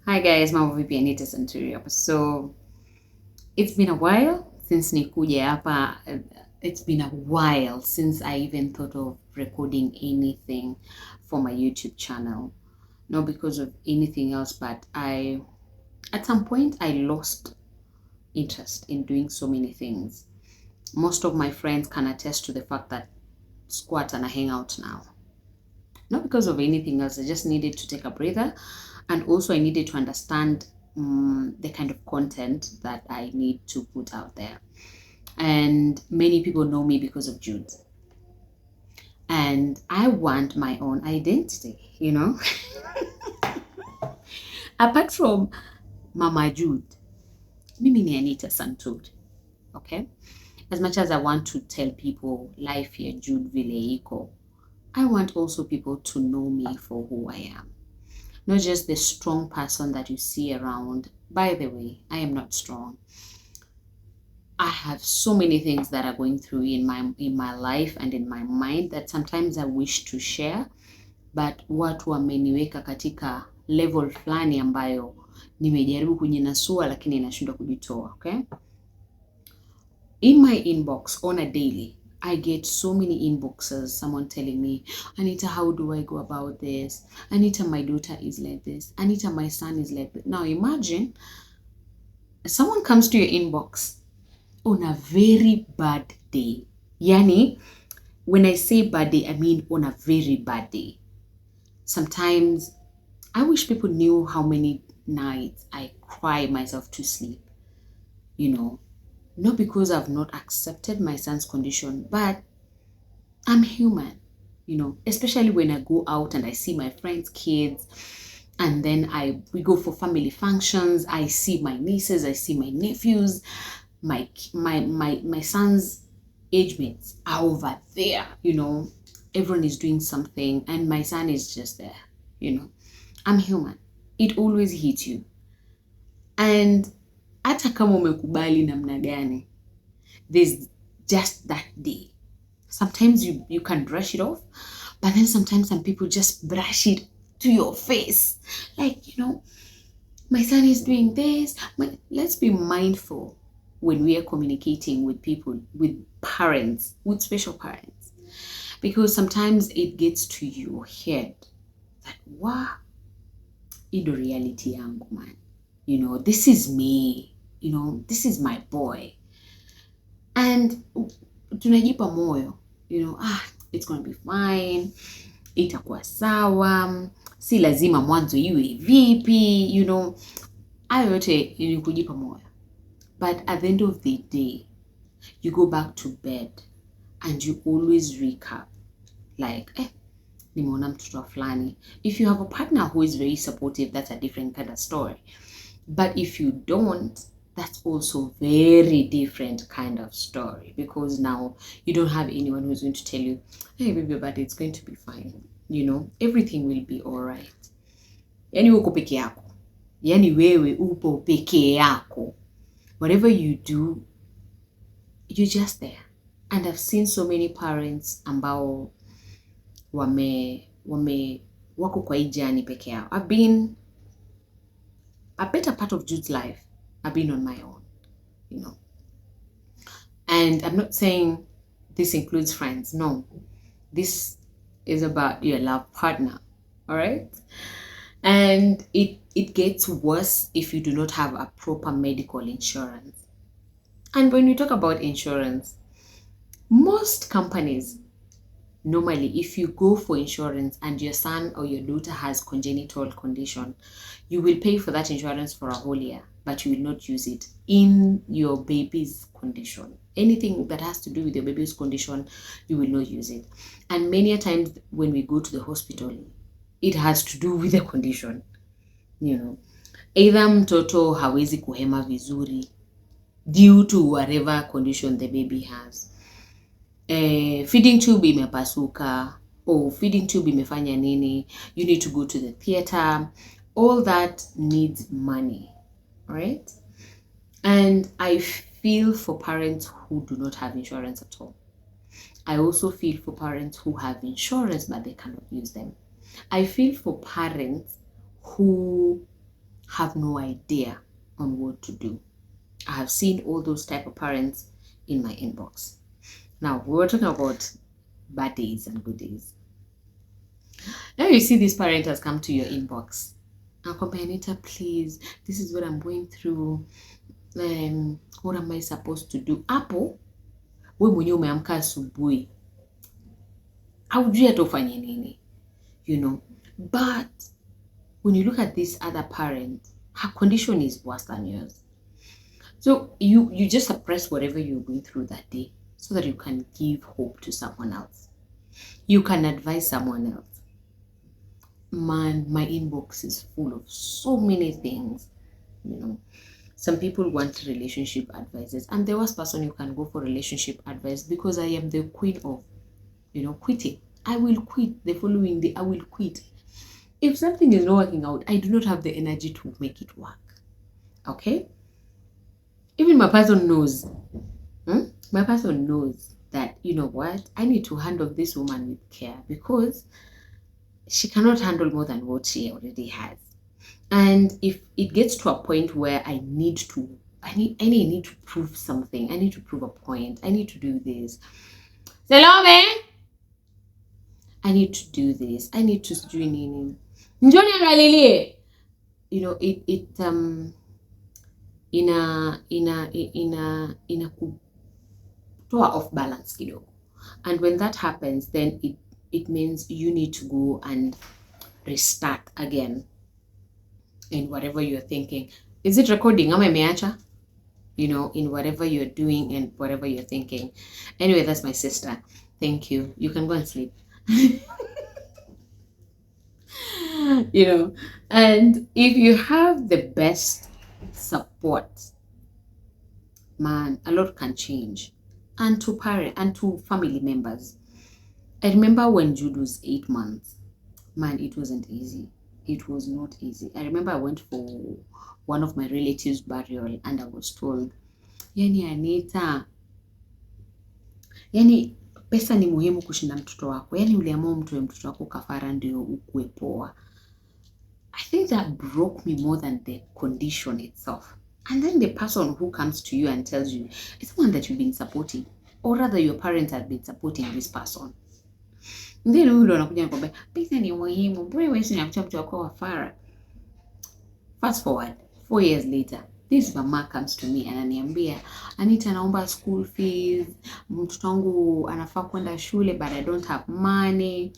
Hi guys, mambo vipi? Anita Santuri hapa. So it's been a while since nikuja hapa. It's been a while since I even thought of recording anything for my YouTube channel. Not because of anything else, but at some point I lost interest in doing so many things. Most of my friends can attest to the fact that squat and I hang out now. Not because of anything else, I just needed to take a breather, and also I needed to understand the kind of content that I need to put out there. And many people know me because of Jude, and I want my own identity, apart from Mama Jude, mimi ni Anita Santuri. Okay, as much as I want to tell people life here Jude vile iko, I want also people to know me for who I am. Not just the strong person that you see around. By the way, I am not strong. I have so many things that are going through in my life and in my mind that sometimes I wish to share, but watu wameniweka katika level fulani ambayo nimejaribu kujinasua lakini nashindwa kujitoa, okay? In my inbox on a daily, I get so many inboxes, someone telling me, Anita, how do I go about this? Anita, my daughter is like this. Anita, my son is like this. Now imagine someone comes to your inbox on a very bad day. Yani, when I say bad day, I mean on a very bad day. Sometimes I wish people knew how many nights I cry myself to sleep, not because I've not accepted my son's condition, but I'm human, especially when I go out and I see my friends' kids, and then we go for family functions. I see my nieces, I see my nephews, my son's age mates are over there, everyone is doing something and my son is just there, I'm human. It always hits you. And hata kama umekubali namna gani, there's just that day. Sometimes you can brush it off, but then sometimes some people just brush it to your face. Like, my son is doing this. Let's be mindful when we are communicating with people, with parents, with special parents. Because sometimes it gets to your head that, wow, ido reality yangu, man. This is me. This is my boy. And tunajipa moyo, it's going to be fine. Itakuwa sawa. Si lazima mwanzo iwe vipi, hayo yote ni kujipa moyo. But at the end of the day, you go back to bed and you always recap like, nimeona mtoto fulani. If you have a partner who is very supportive, that's a different kind of story. But if you don't, that's also very different kind of story, because now you don't have anyone who's going to tell you, hey baby, but it's going to be fine. Everything will be all right. Yani uko peke yako. Yani wewe upo peke yako. Whatever you do, you're just there. And I've seen so many parents ambao wako kwa hii journey peke yao. I've been a better part of Jude's life. I've been on my own, And I'm not saying this includes friends. No, this is about your love partner, all right? And it gets worse if you do not have a proper medical insurance. And when we talk about insurance, most companies, normally, if you go for insurance and your son or your daughter has congenital condition, you will pay for that insurance for a whole year, but you will not use it in your baby's condition. Anything that has to do with your baby's condition, you will not use it. And many a times when we go to the hospital, it has to do with the condition. Either mtoto hawezi kuhema vizuri due to whatever condition the baby has. Feeding tube imepasuka, or feeding tube imefanya nini, you need to go to the theater. All that needs money, right? And I feel for parents who do not have insurance at all. I also feel for parents who have insurance but they cannot use them. I feel for parents who have no idea on what to do. I have seen all those type of parents in my inbox. Now, we were talking about bad days and good days. Now you see this parent has come to your inbox. Anita, please, this is what I'm going through. What am I supposed to do? Hapo, we mwenyewe umeamka asubuhi. Haujui hata ufanye nini. You know. But when you look at this other parent, her condition is worse than yours. So you just suppress whatever you're going through that day so that you can give hope to someone else. You can advise someone else. Man, my inbox is full of so many things. You know, some people want relationship advices. I'm the worst person you can go for relationship advice because I am the queen of, quitting. I will quit the following day. I will quit. If something is not working out, I do not have the energy to make it work. Okay? Even my person knows. My person knows that, you know what? I need to handle this woman with care because she cannot handle more than what she already has. And if it gets to a point where I need to prove something, I need to prove a point, I need to do this. Salome! I need to do this. I need to do nini. Njoni angalilie. You know, it kutoa off balance kidogo. And when that happens, then it means you need to go and restart again in whatever you're thinking. Is it recording? Am I meacha? You know, in whatever you're doing and whatever you're thinking. Anyway, that's my sister. Thank you. You can go and sleep. You know, and if you have the best support, man, a lot can change. And to parents and to family members. I remember when Jude was 8 months, man, it wasn't easy. It was not easy. I remember I went for one of my relatives' burial and I was told, yani Anita, yani pesa ni muhimu kushinda mtoto wako. Yani uliamua mtoe mtoto wako kafara ndio ukue poa. I think that broke me more than the condition itself. And then the person who comes to you and tells you, it's one that you've been supporting, or rather your parents have been supporting this person. And then huyu ndo anakuja nakwambia, pesa ni muhimu, mbona wewe unakuta mtu wako kafara? Fast forward, 4 years later, this mama comes to me and ananiambia, Anita, naomba school fees, mtoto wangu anafaa kwenda shule but I don't have money.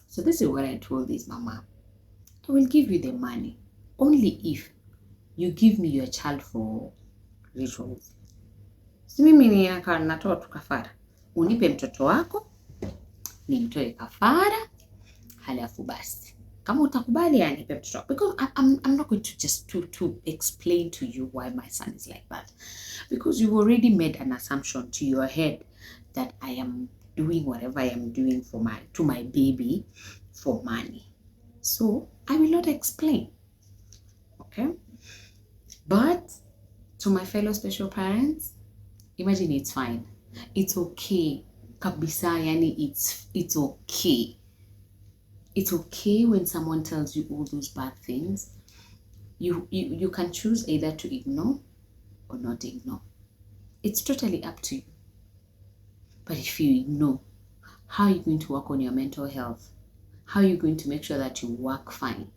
So this is what I told this mama. I will give you the money only if you give me your child for rituals. Si mimi ni natoa tu kafara. Unipe mtoto wako, nimtoe kafara, halafu basi. Kama utakubali anipe mtoto wako. Because I'm not going to just to explain to you why my son is like that. Because you've already made an assumption to your head that I am doing whatever I am doing to my baby for money. So I will not explain. Okay? But to my fellow special parents, imagine it's fine. It's okay. Kabisa, yani it's okay. It's okay when someone tells you all those bad things. You can choose either to ignore or not ignore. It's totally up to you. But if you ignore, how are you going to work on your mental health? How are you going to make sure that you work fine?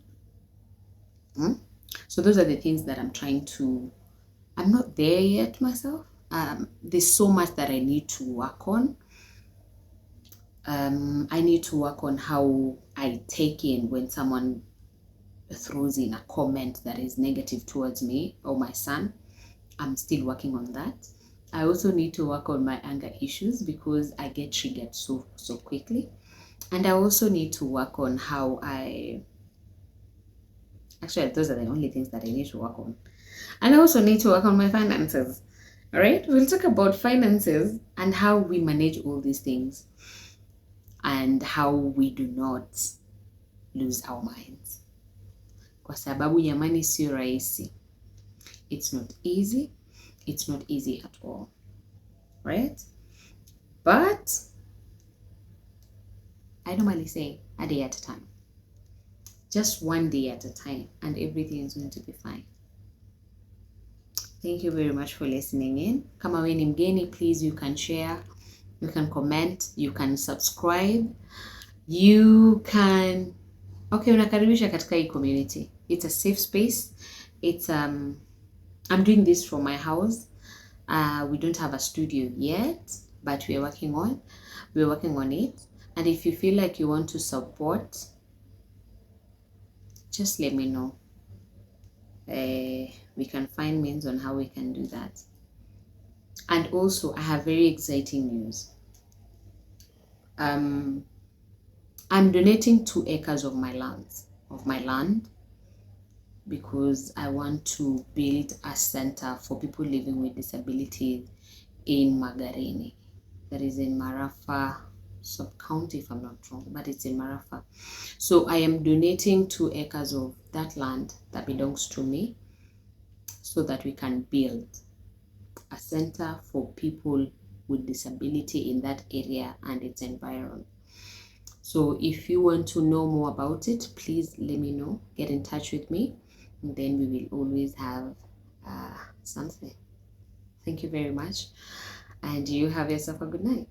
So those are the things that I'm not there yet myself. There's so much that I need to work on. I need to work on how I take in when someone throws in a comment that is negative towards me or my son. I'm still working on that. I also need to work on my anger issues because I get triggered so quickly. And I also need to work on how actually, those are the only things that I need to work on. And I also need to work on my finances. All right? We'll talk about finances and how we manage all these things and how we do not lose our minds. Kwa sababu jamani sio rahisi. It's not easy. It's not easy at all. Right? But I normally say a day at a time. just one day at a time, and everything is going to be fine. Thank you very much for listening in. Kama we ni mgeni, please, you can share, you can comment, you can subscribe, you can unakaribisha katika hii community. It's a safe space. It's I'm doing this from my house. We don't have a studio yet, but we're working on it. And if you feel like you want to support, just let me know. We can find means on how we can do that. And also, I have very exciting news. I'm donating 2 acres of my land because I want to build a center for people living with disabilities in Magarini. That is in Marafa sub-county, if I'm not wrong, but it's in Marafa. So I am donating 2 acres of that land that belongs to me so that we can build a center for people with disability in that area and its environment. So if you want to know more about it, please let me know. Get in touch with me, and then we will always have something. Thank you very much, and you have yourself a good night.